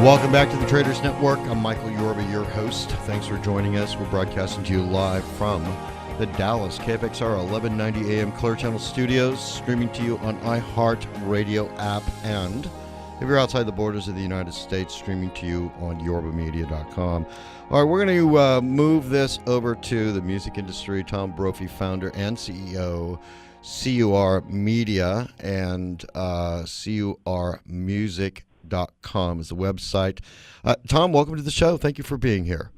Welcome back to the Traders Network. I'm Michael Yorba, your host. Thanks for joining us. We're broadcasting to you live from the Dallas KFXR 1190 AM Clear Channel Studios, streaming to you on iHeart Radio app, and if you're outside the borders of the United States, streaming to you on yorbamedia.com. All right, we're going to move this over to the music industry. Tom Brophy, founder and CEO, CUR Media, and CURmusic.com is the website. Tom, welcome to the show. Thank you for being here.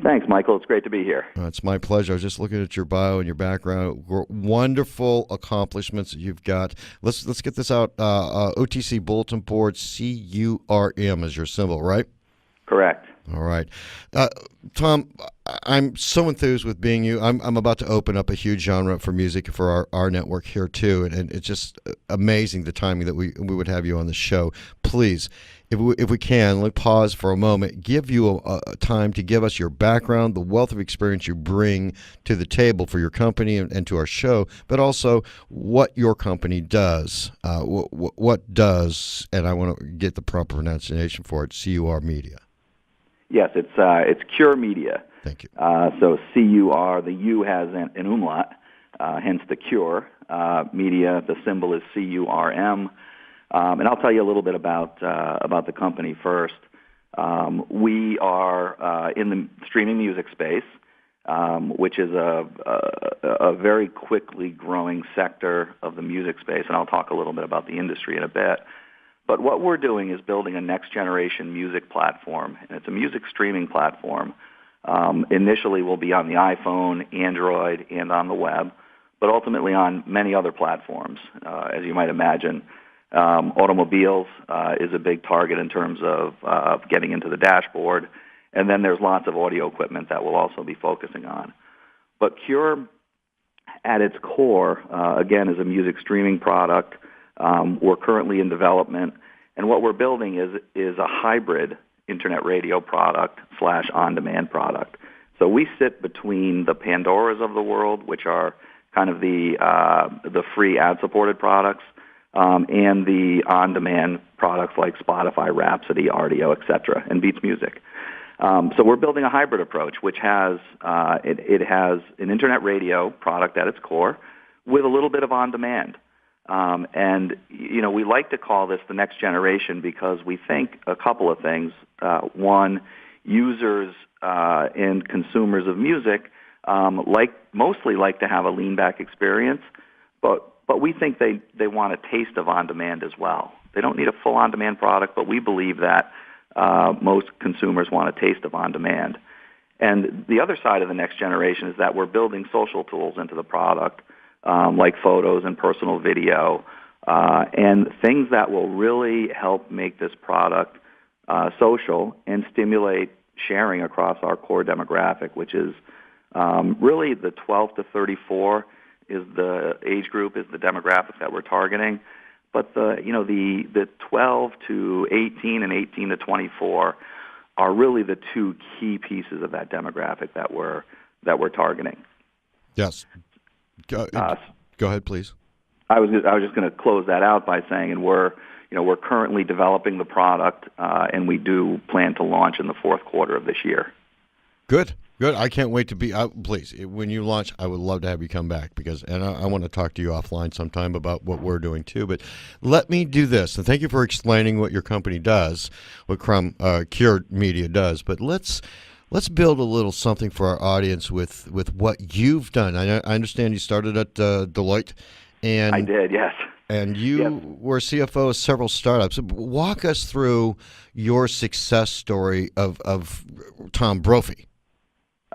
Thanks, Michael. It's great to be here. It's my pleasure. I was just looking at your bio and your background. Wonderful accomplishments that you've got. Let's get this out. OTC Bulletin Board, CURM is your symbol, right? Correct. All right. Tom, I'm so enthused with being you. I'm about to open up a huge genre for music for our network here, too, and it's just amazing the timing that we would have you on the show. Please, if we can, let's pause for a moment, give you a time to give us your background, the wealth of experience you bring to the table for your company and to our show, but also what your company does. What does, and I want to get the proper pronunciation for it, CUR Media. Yes, it's Cure Media. Thank you. So CUR, the U has an umlaut, hence the Cure. Media, the symbol is CURM. And I'll tell you a little bit about the company first. We are in the streaming music space, which is a very quickly growing sector of the music space, and I'll talk a little bit about the industry in a bit. But what we're doing is building a next-generation music platform, and it's a music streaming platform. Initially, we'll be on the iPhone, Android, and on the web, but ultimately on many other platforms, as you might imagine. Automobiles is a big target in terms of getting into the dashboard, and then there's lots of audio equipment that we'll also be focusing on. But Cure, at its core, again, is a music streaming product. We're currently in development, and what we're building is a hybrid internet radio product / on-demand product. So we sit between the Pandoras of the world, which are kind of the free ad-supported products, and the on-demand products like Spotify, Rhapsody, Rdio, etc., and Beats Music. So we're building a hybrid approach, which has it has an internet radio product at its core with a little bit of on-demand. And, you know, we like to call this the next generation because we think a couple of things. One, users and consumers of music mostly like to have a lean-back experience, but we think they want a taste of on-demand as well. They don't need a full on-demand product, but we believe that most consumers want a taste of on-demand. And the other side of the next generation is that we're building social tools into the product, like photos and personal video, and things that will really help make this product social and stimulate sharing across our core demographic, which is really the 12 to 34 is the age group, is the demographic that we're targeting. But the 12 to 18 and 18 to 24 are really the two key pieces of that demographic that we're targeting. Yes. Go ahead, please. I was just going to close that out by saying, and we're currently developing the product, and we do plan to launch in the fourth quarter of this year. Good. I can't wait to be out. Please, when you launch, I would love to have you come back and I want to talk to you offline sometime about what we're doing too. But let me do this, and thank you for explaining what your company does, what Cure Media does. But let's build a little something for our audience with what you've done. I understand you started at Deloitte. And I did, yes. And you were CFO of several startups. Walk us through your success story of Tom Brophy.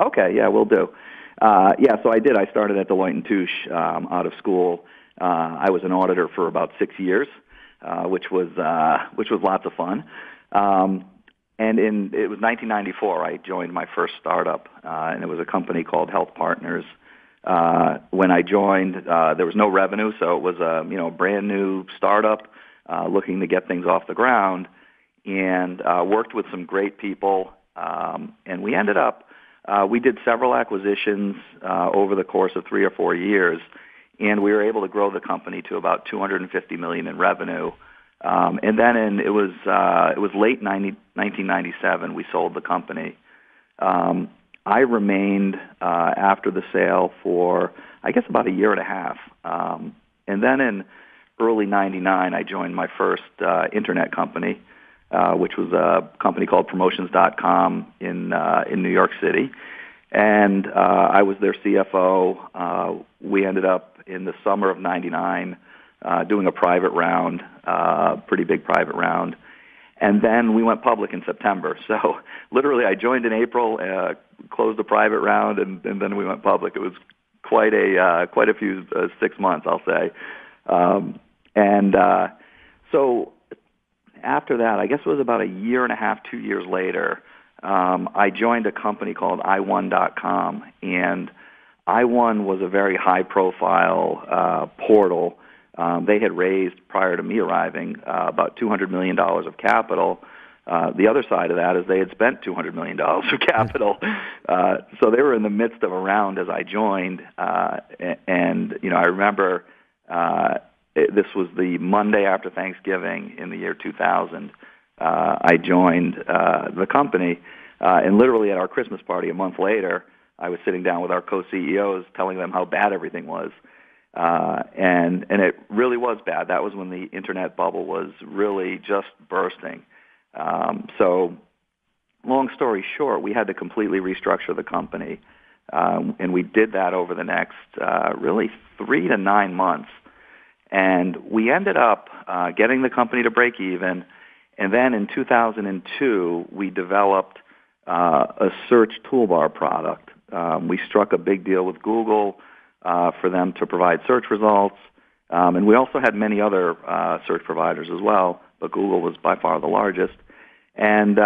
Okay, yeah, we'll do. So I did. I started at Deloitte & Touche out of school. I was an auditor for about 6 years, which was lots of fun. And it was 1994. I joined my first startup, and it was a company called Health Partners. When I joined, there was no revenue, so it was a brand new startup looking to get things off the ground, and worked with some great people. And we ended up we did several acquisitions over the course of 3 or 4 years, and we were able to grow the company to about $250 million in revenue And then it was late 1997 we sold the company. I remained after the sale for, I guess, about a year and a half. And then in early 99, I joined my first internet company, which was a company called Promotions.com in New York City. And I was their CFO. We ended up in the summer of 99 doing a private round, pretty big private round. And then we went public in September. So literally I joined in April, closed the private round, and then we went public. It was quite a few 6 months, I'll say. So after that, I guess it was about a year and a half, 2 years later, I joined a company called i1.com, and i1 was a very high-profile portal. They had raised, prior to me arriving, about $200 million of capital. The other side of that is they had spent $200 million of capital. So they were in the midst of a round as I joined. And I remember this was the Monday after Thanksgiving in the year 2000. I joined the company, and literally at our Christmas party a month later, I was sitting down with our co-CEOs telling them how bad everything was. And it really was bad. That was when the internet bubble was really just bursting. So long story short, we had to completely restructure the company. And we did that over the next really 3 to 9 months. And we ended up getting the company to break even. And then in 2002, we developed a search toolbar product. We struck a big deal with Google for them to provide search results. And we also had many other search providers as well, but Google was by far the largest. And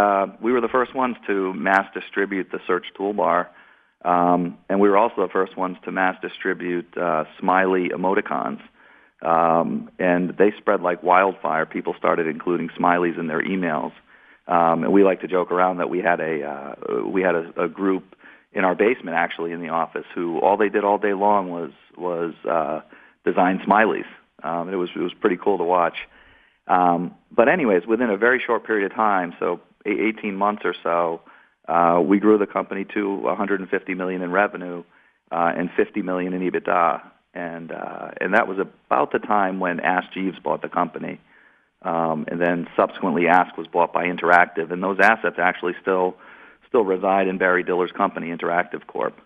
we were the first ones to mass distribute the search toolbar. And we were also the first ones to mass distribute smiley emoticons. And they spread like wildfire. People started including smileys in their emails. And we like to joke around that we had a group in our basement, actually, in the office, who all they did all day long was design smileys. It was pretty cool to watch. But anyways, within a very short period of time, so 18 months or so, we grew the company to $150 million in revenue and $50 million in EBITDA. And that was about the time when Ask Jeeves bought the company. And then subsequently Ask was bought by Interactive, and those assets actually still reside in Barry Diller's company, Interactive Corp.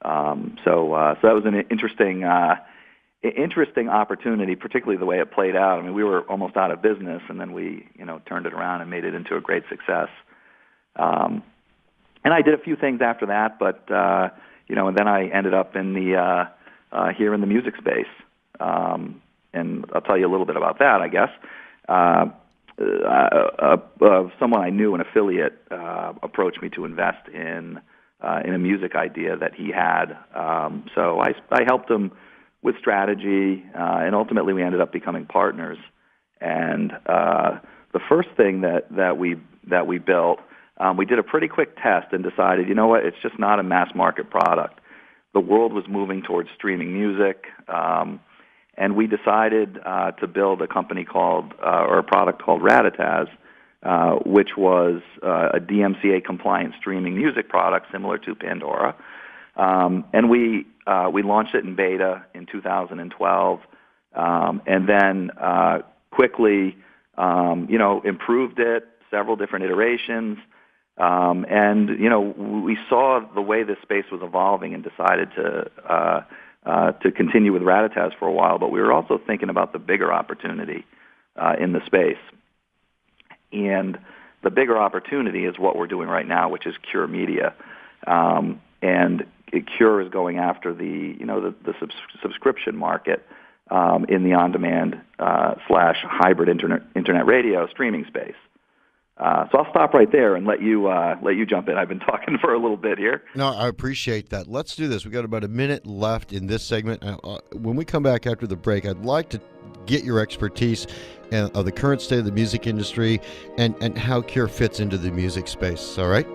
So that was an interesting opportunity, particularly the way it played out. I mean, we were almost out of business, and then we turned it around and made it into a great success. And I did a few things after that, but and then I ended up in the here in the music space, and I'll tell you a little bit about that, I guess. Someone I knew, an affiliate, approached me to invest in a music idea that he had. So I helped him with strategy, and ultimately we ended up becoming partners. And the first thing that we built, we did a pretty quick test and decided, you know what, it's just not a mass market product. The world was moving towards streaming music. And we decided to build a company called, or a product called Ratataz, which was a DMCA-compliant streaming music product similar to Pandora. And we launched it in beta in 2012, and then quickly, improved it, several different iterations. And we saw the way this space was evolving and decided to continue with Ratataz for a while, but we were also thinking about the bigger opportunity in the space. And the bigger opportunity is what we're doing right now, which is Cure Media. And Cure is going after the subscription market in the on-demand / hybrid internet radio streaming space. So I'll stop right there and let you jump in. I've been talking for a little bit here. No, I appreciate that. Let's do this. We've got about a minute left in this segment. When we come back after the break, I'd like to get your expertise of the current state of the music industry and how Cure fits into the music space. All right?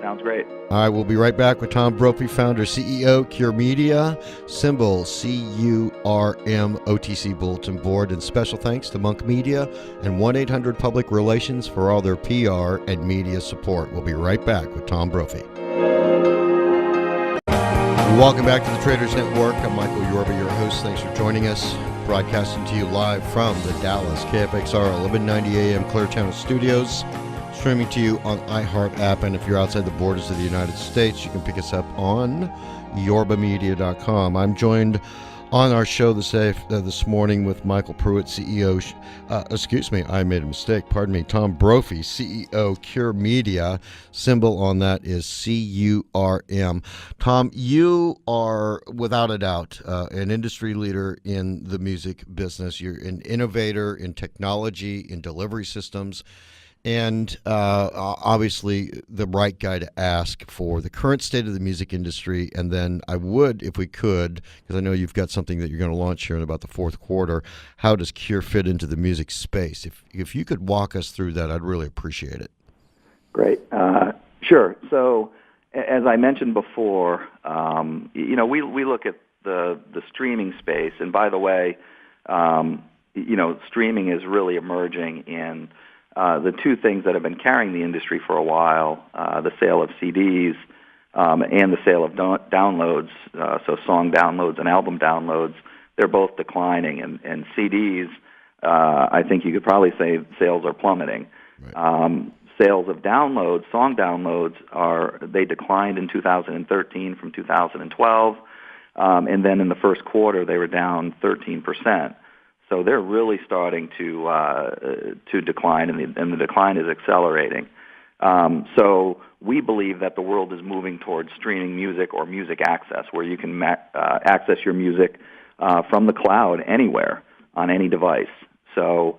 Sounds great. All right, we'll be right back with Tom Brophy, founder, CEO, Cure Media, symbol CURM, OTC Bulletin Board, and special thanks to Monk Media and 1-800 Public Relations for all their PR and media support. We'll be right back with Tom Brophy. Welcome back to the Traders Network. I'm Michael Yorba, your host. Thanks for joining us. Broadcasting to you live from the Dallas KFXR 1190 AM Clear Channel Studios. Streaming to you on iHeart app, and if you're outside the borders of the United States, you can pick us up on yorbamedia.com. I'm joined on our show this morning with Michael Pruitt, CEO. I made a mistake. Pardon me. Tom Brophy, CEO, Cure Media. Symbol on that is CURM. Tom, you are without a doubt an industry leader in the music business. You're an innovator in technology, in delivery systems. And obviously the right guy to ask for the current state of the music industry. And then I would, if we could, because I know you've got something that you're going to launch here in about the fourth quarter, how does Cure fit into the music space? If you could walk us through that, I'd really appreciate it. Great. Sure. So as I mentioned before, we look at the streaming space. And by the way, streaming is really emerging in the two things that have been carrying the industry for a while, the sale of CDs and the sale of downloads, so song downloads and album downloads, they're both declining. And CDs, I think you could probably say sales are plummeting. Right. Sales of downloads, song downloads, they declined in 2013 from 2012, and then in the first quarter they were down 13%. So they're really starting to decline, and the decline is accelerating. So we believe that the world is moving towards streaming music or music access, where you can access your music from the cloud anywhere on any device. So,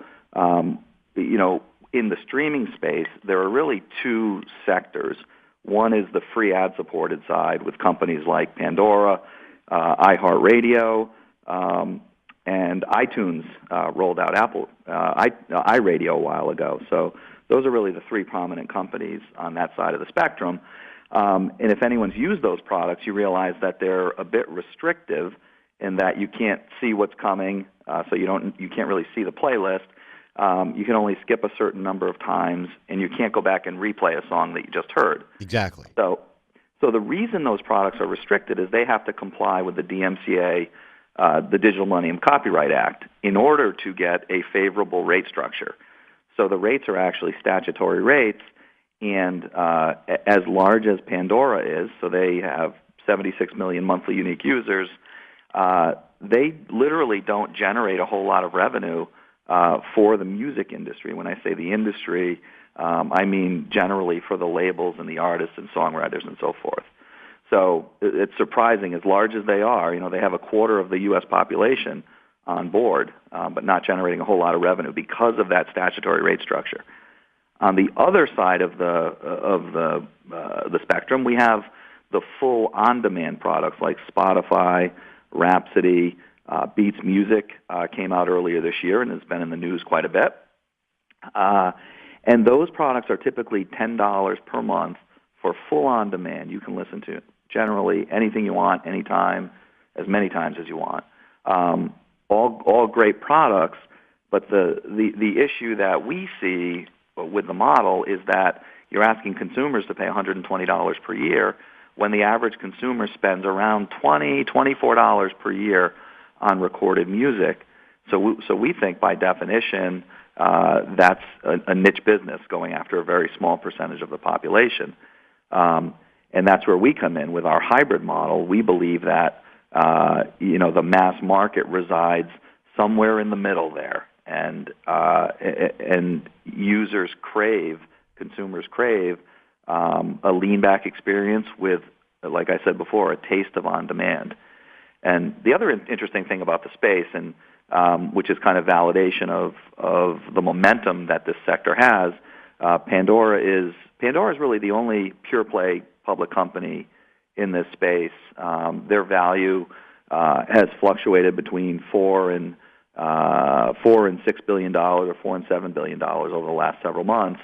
in the streaming space, there are really two sectors. One is the free ad-supported side with companies like Pandora, iHeart, and iTunes rolled out iRadio a while ago. So those are really the three prominent companies on that side of the spectrum. And if anyone's used those products, you realize that they're a bit restrictive in that you can't see what's coming, so you can't really see the playlist. You can only skip a certain number of times, and you can't go back and replay a song that you just heard. Exactly. So the reason those products are restricted is they have to comply with the DMCA, the Digital Millennium Copyright Act, in order to get a favorable rate structure. So the rates are actually statutory rates, and as large as Pandora is, so they have 76 million monthly unique users, they literally don't generate a whole lot of revenue for the music industry. When I say the industry, I mean generally for the labels and the artists and songwriters and so forth. So it's surprising, as large as they are, they have a quarter of the U.S. population on board, but not generating a whole lot of revenue because of that statutory rate structure. On the other side of the spectrum, we have the full on-demand products like Spotify, Rhapsody, Beats Music came out earlier this year and has been in the news quite a bit. And those products are typically $10 per month for full on-demand. You can listen to generally anything you want, anytime, as many times as you want. All great products, but the issue that we see with the model is that you're asking consumers to pay $120 per year when the average consumer spends around $20, $24 per year on recorded music. So we think by definition that's a niche business going after a very small percentage of the population. And that's where we come in with our hybrid model. We believe that the mass market resides somewhere in the middle there, and consumers crave a lean-back experience with, like I said before, a taste of on-demand. And the other interesting thing about the space, and which is kind of validation of the momentum that this sector has, Pandora is really the only pure-play public company in this space. Their value has fluctuated between $4 and $6 billion, or $4 and $7 billion over the last several months.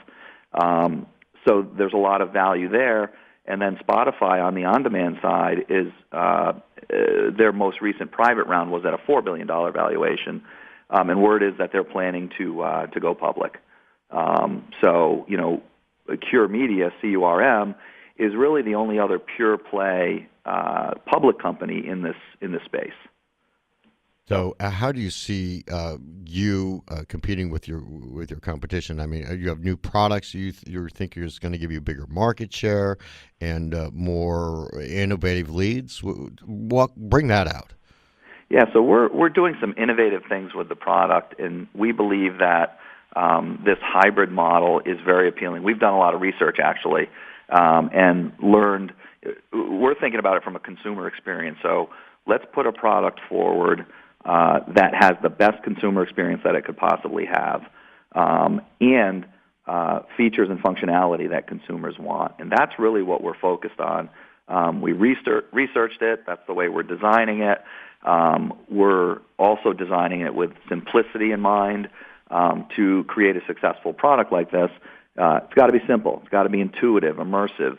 So there's a lot of value there. And then Spotify on the on-demand side is their most recent private round was at a $4 billion valuation, and word is that they're planning to go public. So, Cure Media, CURM, is really the only other pure play public company in this space. So, how do you see you competing with your competition? I mean, you have new products. You think it's going to give you bigger market share and more innovative leads. Bring that out. Yeah, so we're doing some innovative things with the product, and we believe that this hybrid model is very appealing. We've done a lot of research actually, and learned. We're thinking about it from a consumer experience. So let's put a product forward that has the best consumer experience that it could possibly have, and features and functionality that consumers want. And that's really what we're focused on. We researched it. That's the way we're designing it. We're also designing it with simplicity in mind to create a successful product like this. It's got to be simple. It's got to be intuitive, immersive.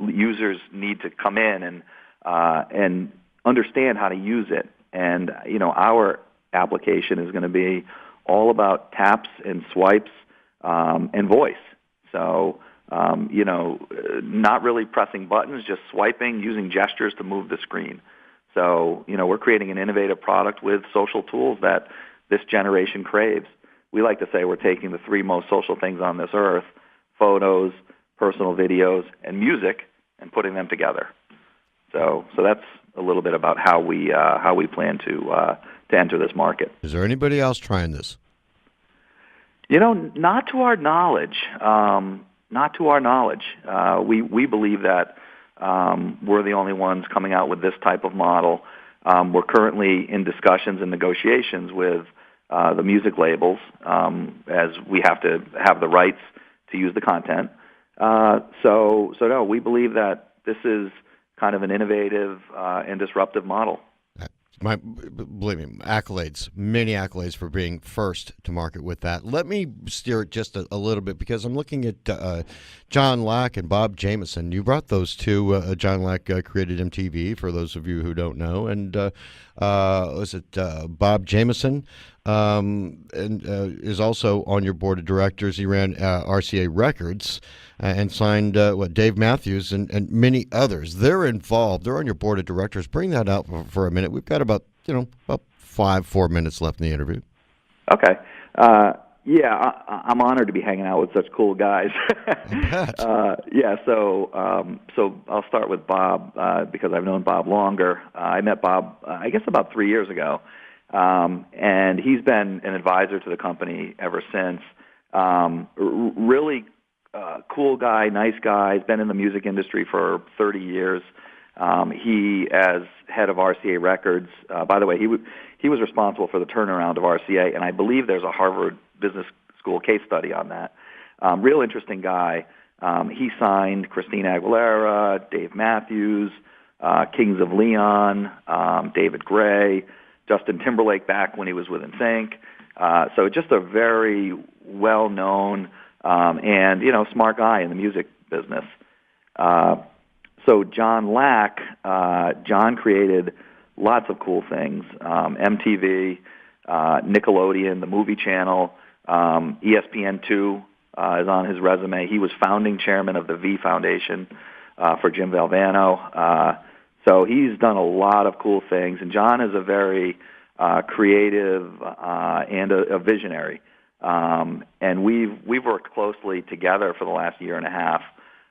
Users need to come in and understand how to use it. And, our application is going to be all about taps and swipes and voice. So, not really pressing buttons, just swiping, using gestures to move the screen. So, we're creating an innovative product with social tools that this generation craves. We like to say we're taking the three most social things on this earth, photos, personal videos, and music, and putting them together. So that's a little bit about how we plan to enter this market. Is there anybody else trying this? Not to our knowledge. Not to our knowledge. We believe that we're the only ones coming out with this type of model. We're currently in discussions and negotiations with the music labels, as we have to have the rights to use the content. So no, we believe that this is kind of an innovative and disruptive model. Believe me, many accolades for being first to market with that. Let me steer it just a little bit because I'm looking at John Lack and Bob Jameson. You brought those two. John Lack created MTV, for those of you who don't know, and was it Bob Jameson and is also on your board of directors. He ran RCA Records and signed Dave Matthews and many others. They're involved. They're on your board of directors. Bring that out for a minute. We've got about 4 minutes left in the interview. Okay. Yeah, I'm honored to be hanging out with such cool guys. Yeah, so I'll start with Bob because I've known Bob longer. I met Bob, I guess, about 3 years ago, and he's been an advisor to the company ever since. Really cool guy, nice guy. He's been in the music industry for 30 years. He, as head of RCA Records, by the way, he was responsible for the turnaround of RCA, and I believe there's a Harvard Business School case study on that. Real interesting guy. He signed Christina Aguilera, Dave Matthews, Kings of Leon, David Gray, Justin Timberlake back when he was with NSYNC. So just a very well-known and smart guy in the music business. So John Lack, John created lots of cool things. MTV, Nickelodeon, the movie channel, ESPN2 is on his resume. He was founding chairman of the V Foundation for Jim Valvano. So he's done a lot of cool things. And John is a very creative and a visionary. And we've worked closely together for the last year and a half,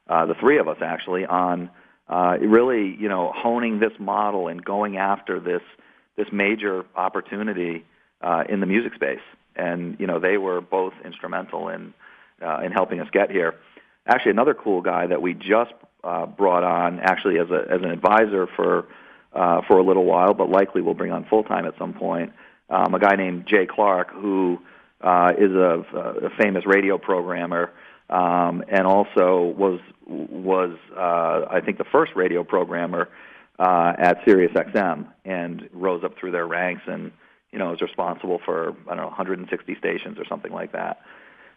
the three of us actually, on really honing this model and going after this major opportunity in the music space. And they were both instrumental in helping us get here. Actually, another cool guy that we just brought on, actually as an advisor for a little while, but likely we'll bring on full time at some point. A guy named Jay Clark, who is a famous radio programmer, and also was I think the first radio programmer at Sirius XM, and rose up through their ranks and is responsible for 160 stations or something like that.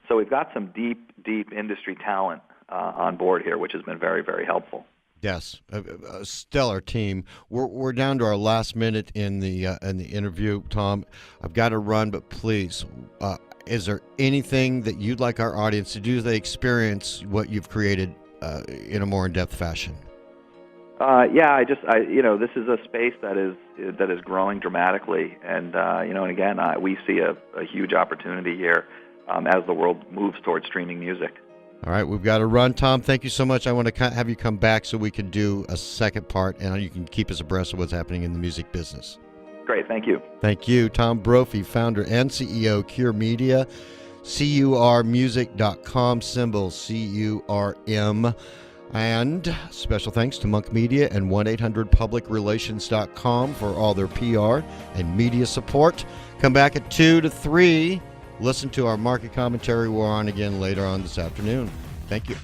So we've got some deep industry talent on board here, which has been very, very helpful. Yes, a stellar team. We're down to our last minute in the interview, Tom. I've got to run, but please, is there anything that you'd like our audience to do as they experience what you've created in a more in-depth fashion? This is a space that is growing dramatically, and and again, we see a huge opportunity here as the world moves towards streaming music. All right, we've got to run. Tom, thank you so much. I want to have you come back so we can do a second part, and you can keep us abreast of what's happening in the music business. Great, thank you. Thank you. Tom Brophy, founder and CEO, Cure Media, curmusic.com, symbol CURM. And special thanks to Monk Media and 1-800-PublicRelations.com for all their PR and media support. Come back at 2 to 3. Listen to our market commentary. We're on again later on this afternoon. Thank you.